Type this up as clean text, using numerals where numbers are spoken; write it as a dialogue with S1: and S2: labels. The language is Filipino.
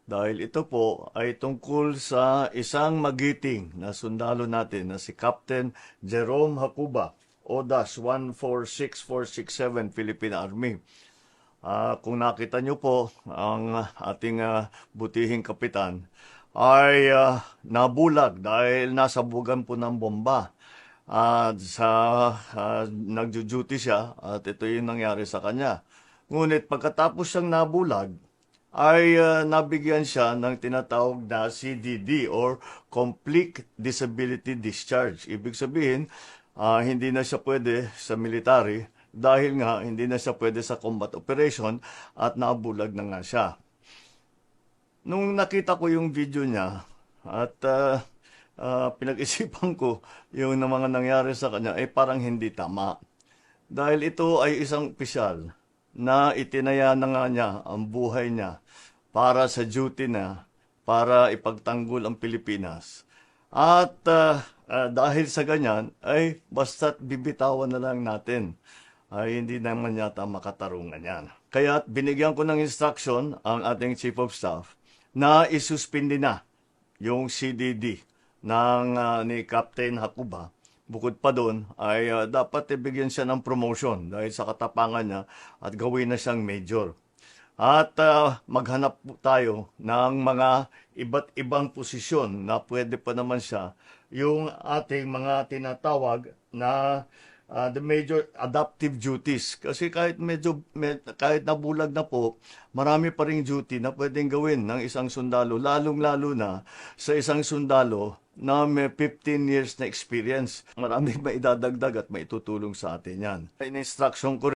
S1: dahil ito po ay tungkol sa isang magiting na sundalo natin na si Captain Jerome Hacuba, ODAS 146467 Philippine Army. Kung nakita nyo po, ang ating butihing kapitan ay nabulag dahil nasabugan po ng bomba. Nagjo-duty siya at ito yung nangyari sa kanya. Ngunit pagkatapos siyang nabulag, ay nabigyan siya ng tinatawag na CDD or Complete Disability Discharge. Ibig sabihin, hindi na siya pwede sa military dahil nga hindi na siya pwede sa combat operation at nabulag na nga siya. Nung nakita ko yung video niya at pinag-isipan ko yung mga nangyari sa kanya ay parang hindi tama. Dahil ito ay isang opisyal na itinaya na nga niya ang buhay niya para sa duty na para ipagtanggol ang Pilipinas. At dahil sa ganyan ay basta't bibitawan na lang natin ay hindi naman yata makatarungan yan. Kaya binigyan ko ng instruction ang ating Chief of Staff na isuspindi na yung CDD ni Captain Hacuba. Bukod pa doon ay dapat ibigyan siya ng promotion dahil sa katapangan niya at gawin na siyang major. At maghanap po tayo ng mga iba't ibang posisyon na pwede pa naman siya yung ating mga tinatawag na the major adaptive duties. Kasi kahit nabulag na po, marami pa ring duty na pwedeng gawin ng isang sundalo, lalong-lalo na sa isang sundalo na may 15 years na experience. Maraming maidadagdag at maitutulong sa atin yan. In-instruction ko